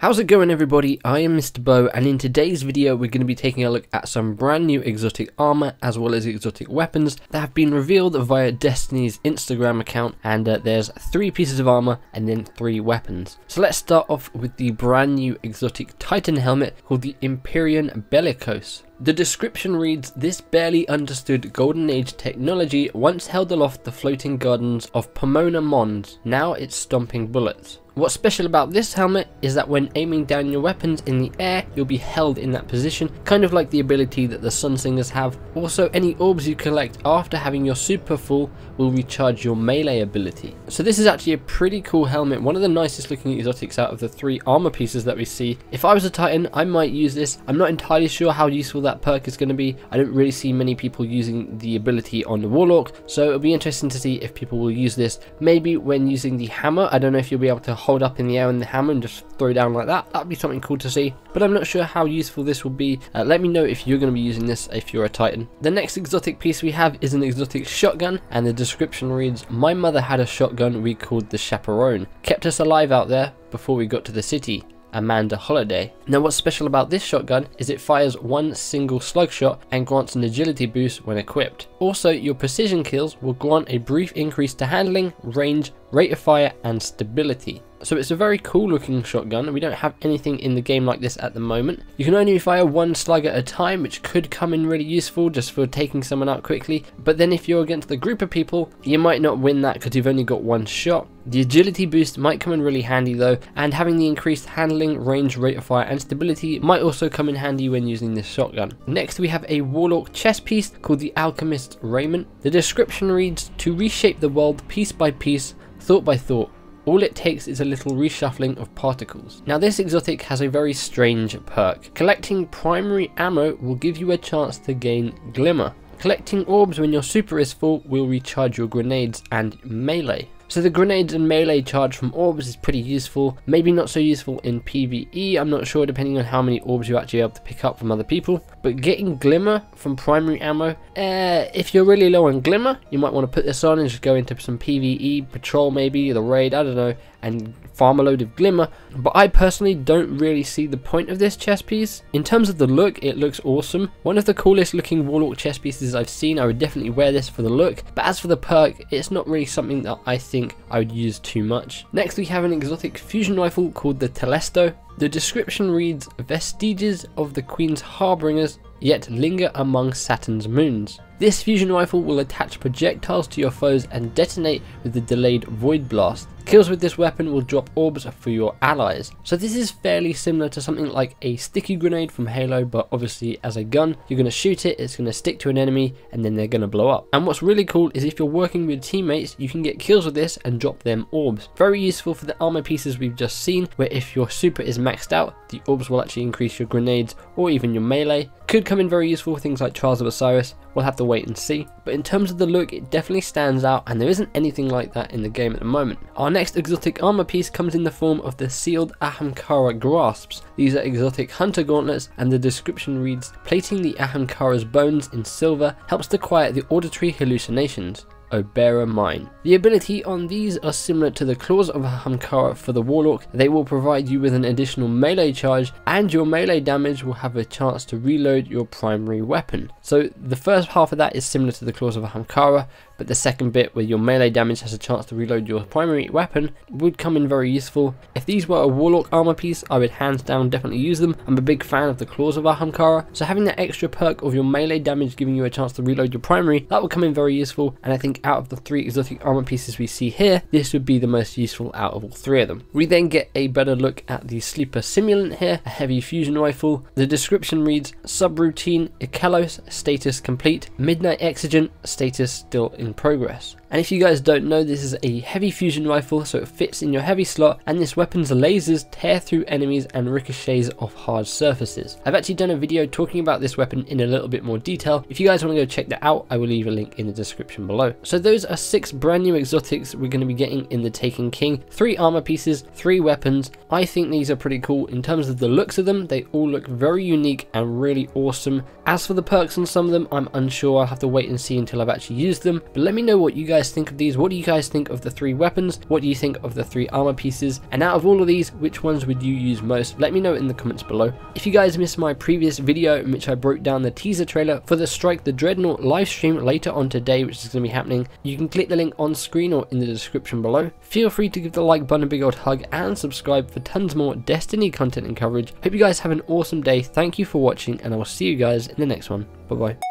How's it going, everybody? I am Mr. Bo, and in today's video we're going to be taking a look at some brand new exotic armor as well as exotic weapons that have been revealed via Destiny's Instagram account, and there's 3 pieces of armor and then 3 weapons. So let's start off with the brand new exotic Titan helmet called the Empyrean Bellicose. The description reads, "This barely understood Golden Age technology once held aloft the floating gardens of Pomona Mons, now it's stomping bullets." What's special about this helmet is that when aiming down your weapons in the air, you'll be held in that position, kind of like the ability that the Sunsingers have. Also, any orbs you collect after having your super full will recharge your melee ability. So this is actually a pretty cool helmet, one of the nicest looking exotics out of the 3 armor pieces that we see. If I was a Titan, I might use this. I'm not entirely sure how useful that perk is going to be. I don't really see many people using the ability on the Warlock, so it'll be interesting to see if people will use this. Maybe when using the hammer, I don't know if you'll be able to hold up in the air in the hammer and just throw down like that. That'd be something cool to see, but I'm not sure how useful this will be. Let me know if you're going to be using this if you're a Titan. The next exotic piece we have is an exotic shotgun, and the description reads, "My mother had a shotgun we called the Chaperone. Kept us alive out there before we got to the city. Amanda Holiday." Now what's special about this shotgun is it fires one single slug shot and grants an agility boost when equipped. Also, your precision kills will grant a brief increase to handling, range, rate of fire and stability. So it's a very cool looking shotgun. We don't have anything in the game like this at the moment. You can only fire one slug at a time, which could come in really useful just for taking someone out quickly, but then if you're against a group of people, you might not win that because you've only got one shot. The agility boost might come in really handy though, and having the increased handling, range, rate of fire and stability might also come in handy when using this shotgun. Next we have a Warlock chest piece called the Alchemist Raiment. The description reads, "To reshape the world piece by piece, thought by thought. All it takes is a little reshuffling of particles." Now this exotic has a very strange perk. Collecting primary ammo will give you a chance to gain glimmer. Collecting orbs when your super is full will recharge your grenades and melee. So the grenades and melee charge from orbs is pretty useful, maybe not so useful in PvE, I'm not sure depending on how many orbs you're actually able to pick up from other people. But getting glimmer from primary ammo, if you're really low on glimmer, you might want to put this on and just go into some PvE, patrol maybe, the raid, I don't know, and farm a load of glimmer. But I personally don't really see the point of this chest piece. In terms of the look, it looks awesome. One of the coolest looking Warlock chest pieces I've seen. I would definitely wear this for the look, but as for the perk, it's not really something that I think I would use too much. Next we have an exotic fusion rifle called the Telesto. The description reads, "Vestiges of the Queen's Harbingers yet linger among Saturn's moons. This fusion rifle will attach projectiles to your foes and detonate with the delayed void blast. Kills with this weapon will drop orbs for your allies." So this is fairly similar to something like a sticky grenade from Halo, but obviously as a gun. You're going to shoot it, it's going to stick to an enemy, and then they're going to blow up. And what's really cool is if you're working with teammates, you can get kills with this and drop them orbs. Very useful for the armor pieces we've just seen, where if your super is maxed out, the orbs will actually increase your grenades or even your melee. Could come in very useful for things like Trials of Osiris. We'll have to wait and see. But in terms of the look, it definitely stands out, and there isn't anything like that in the game at the moment. Our next exotic armor piece comes in the form of the sealed Ahamkara grasps. These are exotic hunter gauntlets, and the description reads, "Plating the Ahamkara's bones in silver helps to quiet the auditory hallucinations. Oh, bearer mine." The ability on these are similar to the claws of Ahamkara for the Warlock. They will provide you with an additional melee charge, and your melee damage will have a chance to reload your primary weapon. So the first half of that is similar to the claws of Ahamkara, but the second bit where your melee damage has a chance to reload your primary weapon would come in very useful. If these were a Warlock armor piece, I would hands down definitely use them. I'm a big fan of the claws of Ahamkara, so having that extra perk of your melee damage giving you a chance to reload your primary, that would come in very useful, and I think out of the 3 exotic armor pieces we see here, this would be the most useful out of all 3 of them. We then get a better look at the Sleeper Simulant here, a heavy fusion rifle. The description reads, "Subroutine Ikelos, status complete. Midnight Exigent, status still in progress." And if you guys don't know, this is a heavy fusion rifle, so it fits in your heavy slot, and this weapon's lasers tear through enemies and ricochets off hard surfaces. I've actually done a video talking about this weapon in a little bit more detail. If you guys want to go check that out, I will leave a link in the description below. So those are 6 brand new exotics we're going to be getting in the Taken King. 3 armor pieces, 3 weapons. I think these are pretty cool. In terms of the looks of them, they all look very unique and really awesome. As for the perks on some of them, I'm unsure. I'll have to wait and see until I've actually used them. But let me know what you guys guys think of these? What do you guys think of the 3 weapons? What do you think of the 3 armor pieces? And out of all of these, which ones would you use most? Let me know in the comments below. If you guys missed my previous video in which I broke down the teaser trailer for the Strike the Dreadnaught live stream later on today, which is going to be happening, you can click the link on screen or in the description below. Feel free to give the like button a big old hug and subscribe for tons more Destiny content and coverage. Hope you guys have an awesome day. Thank you for watching, and I will see you guys in the next one. Bye bye.